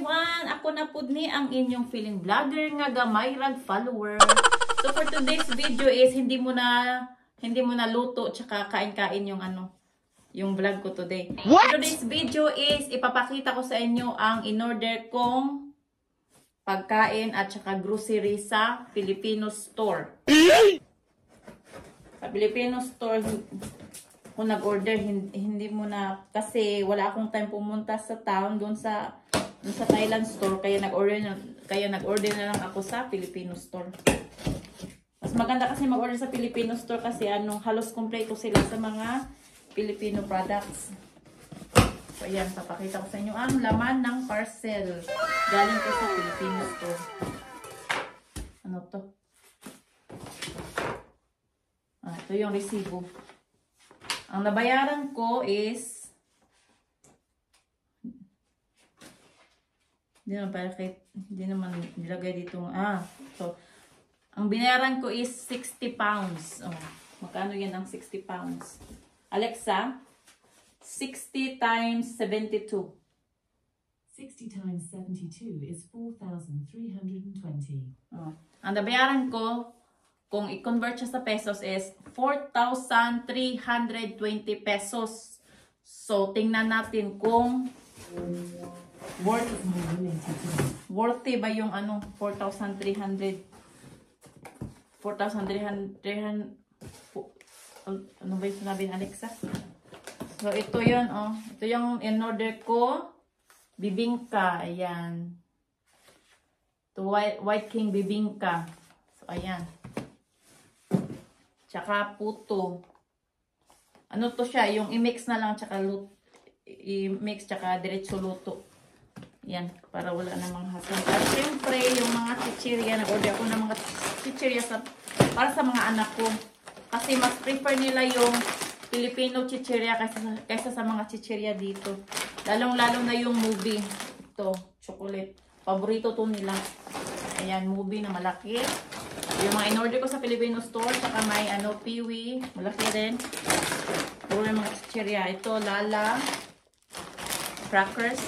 everyone! Ako na pud ni ang inyong feeling vlogger nga gamay rag follower. So for today's video is hindi mo na luto tsaka kain-kain yung yung vlog ko today. What? Today's video is ipapakita ko sa inyo ang in-order kong pagkain at tsaka grocery sa Filipino store. Sa Filipino store kung nag-order, hindi mo na, kasi wala akong time pumunta sa town doon sa Thailand store, kaya nag-order na lang ako sa Filipino store. Mas maganda kasi mag-order sa Filipino store kasi halos kompleto sila sa mga Filipino products. So ayan, papakita ko sa inyo ang laman ng parcel galing ko sa Filipino store. Ano to? Ito yung resibo. Ang nabayaran ko is hindi naman nilagay dito. So ang binayaran ko is 60 pounds. Oh, magkano yan ang 60 pounds? Alexa, 60 times 72. 60 times 72 is 4,320. Oh, ang nabayaran ko, kung i-convert siya sa pesos is 4,320 pesos. So, tingnan natin kung worthy ba yung 4,300. 4,300. Ano ba yung sinabi ni Alexa? So, ito yun, oh. Ito yung in-order ko. Bibingka. Ayan. Ito, White King Bibingka. So, ayan. Tsaka puto. Ano to siya? Yung i-mix na lang tsaka i-mix tsaka diretso luto. Yan. Para wala namang hassle. At syempre, yung mga chichirya. Nag-order ako ng mga chichirya para sa mga anak ko. Kasi mas prefer nila yung Filipino chichirya kaysa sa mga chichirya dito. Lalong-lalo na yung movie. Ito, chocolate. Paborito to nila. Ayan, movie na malaki. Yung mga in-order ko sa Filipino store, saka may Piwi, malaki din. Puro yung mga chichirya. Ito, Lala, crackers.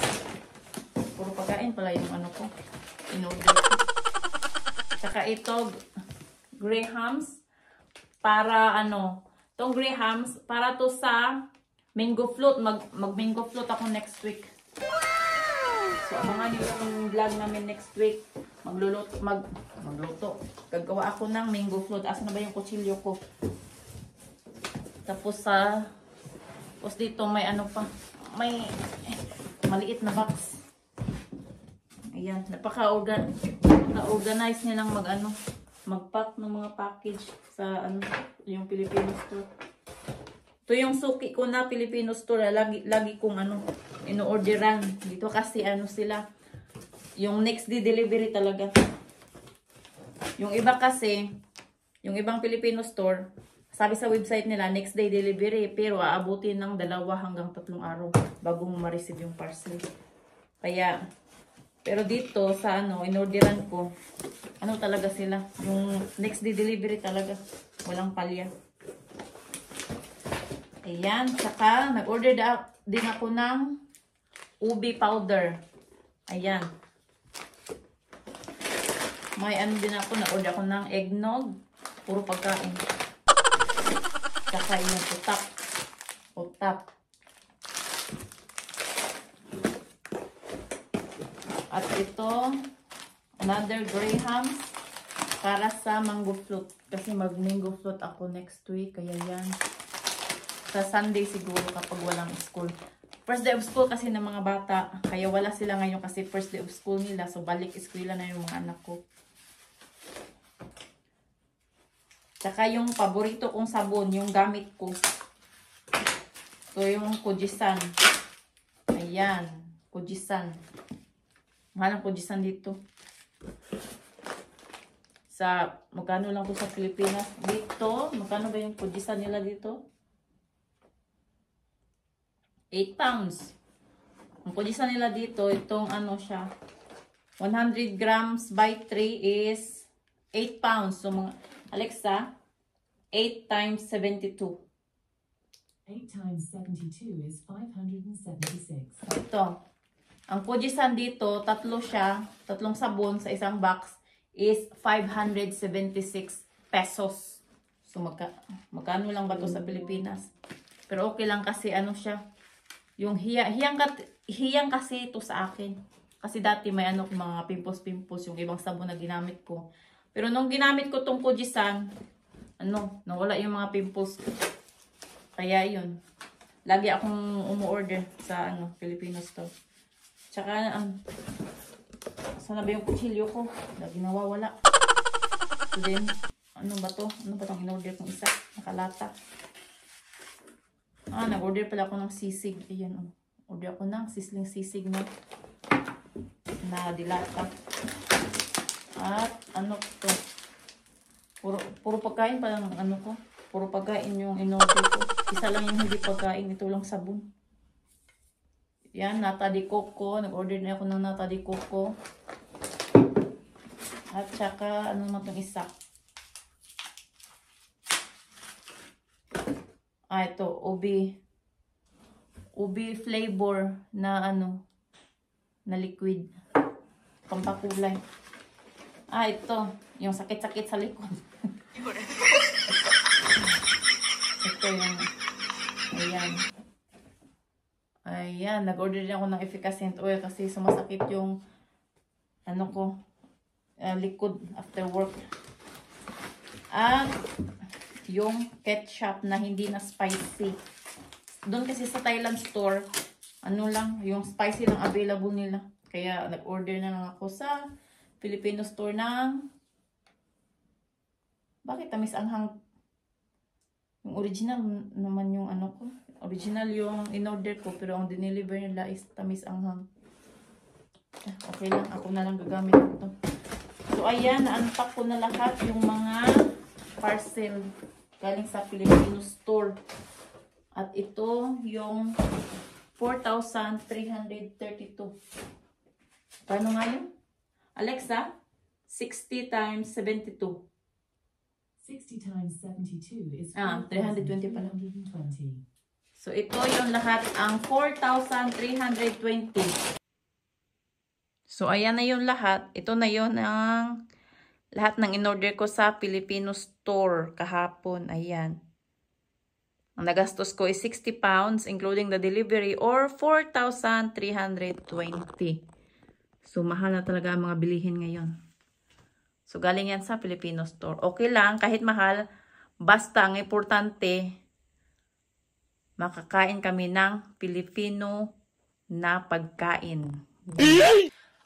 Puro pagkain pala yung ko, in-order ko. Saka ito, Grahams. Para itong Grahams, para to sa mango float. Mag-mango float ako next week. So, abangan nyo yung vlog namin next week. Magluto. Gagawa ako ng mango float. Asa na ba yung kutsilyo ko? Tapos dito may pa. May maliit na box. Ayan. Napaka-organize nilang mag-pack ng mga package sa yung Filipino store. Ito yung suki ko na Filipino store. Lagi kong ino-orderan. Dito kasi sila. Yung next day delivery talaga. Yung iba kasi, yung ibang Filipino store, sabi sa website nila, next day delivery. Pero aabutin ng 2 hanggang 3 araw bago mo ma-receive yung parcel. Kaya, pero dito sa in-orderan ko, talaga sila. Yung next day delivery talaga. Walang palya. Ayan. Saka, nag-order din ako ng ubi powder. Ayan. May din ako. Nag-order ako ng eggnog. Puro pagkain. Saka yung utap. At ito, another Grahams para sa mango float. Kasi mag-mango float ako next week. Kaya yan. Sa Sunday siguro kapag walang school. First day of school kasi ng mga bata. Kaya wala sila ngayon kasi first day of school nila. So balik eskwela na yung mga anak ko. Tsaka yung paborito kong sabon, yung gamit ko. So yung Kujisan. Ayan. Kujisan. Mahal ang Kujisan dito. Magkano lang to sa Pilipinas? Dito, magkano ba yung Kujisan nila dito? 8 pounds. Ang Kujisan nila dito, itong siya, 100 grams by 3 is 8 pounds. So, Alexa, 8 times 72. 8 times 72 is 576. Ito. Ang Fujisan dito, tatlo siya, tatlong sabon sa isang box is 576 pesos. So magkano lang ba to sa Pilipinas? Pero okay lang kasi ano siya. Yung hiyang kasi ito sa akin. Kasi dati may ano mga pimples yung ibang sabon na ginamit ko. Pero nung ginamit ko tong Fujisan, nawala yung mga pimples. Kaya yun. Lagi akong umu-order sa Filipino store. Tsaka, sana ba yung kutsilyo ko? Lagi nawawala. So then, ano ba to? Ano ba itong in-order kong isa? Nakalata. Nag-order pala ako ng sisig. Ayan, order ako ng sizzling sisig na dilata. At, ano to? Puro pagkain pa lang, ko. Puro pagkain yung in-order ko. Isa lang yung hindi pagkain. Ito lang sabon. Yan, nata de coco. Nag-order na ako ng nata de coco. At saka, ano naman itong isa? Ito, ubi flavor na na liquid. Pampakulay. Ito, yung sakit-sakit sa likod. Ito yung, ayan, nag-order din ako ng efficacent oil kasi sumasakit yung likod after work. At yung ketchup na hindi na spicy. Doon kasi sa Thailand store, yung spicy lang available nila. Kaya nag-order na lang ako sa Filipino store ng bakit tamis anghang? Yung original naman yung ko. Original yung in-order ko, pero ang dineliver nila is tamis anghang. Okay lang, ako na lang gagamit ito. So ayan, na-unpack ko na lahat yung mga parcel galing sa Filipino store. At ito yung 4,332. Paano nga yun? Alexa, 60 times 72. 60 times 72 is 320 pala. 4,320. So, ito yung lahat, ang 4,320. So, ayan na yung lahat. Ito na yung ang lahat ng in-order ko sa Filipino store kahapon. Ayan. Ang nagastos ko is 60 pounds, including the delivery, or 4,320. So, mahal na talaga ang mga bilihin ngayon. So, galing yan sa Filipino store. Okay lang, kahit mahal, basta ang importante, makakain kami ng Filipino na pagkain.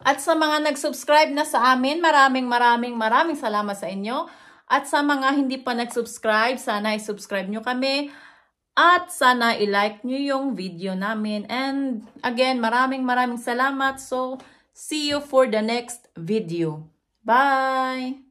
At sa mga nag-subscribe na sa amin, maraming salamat sa inyo. At sa mga hindi pa nag-subscribe, sana i-subscribe nyo kami. At sana i-like nyo yung video namin. And again, maraming salamat. So, see you for the next video. Bye!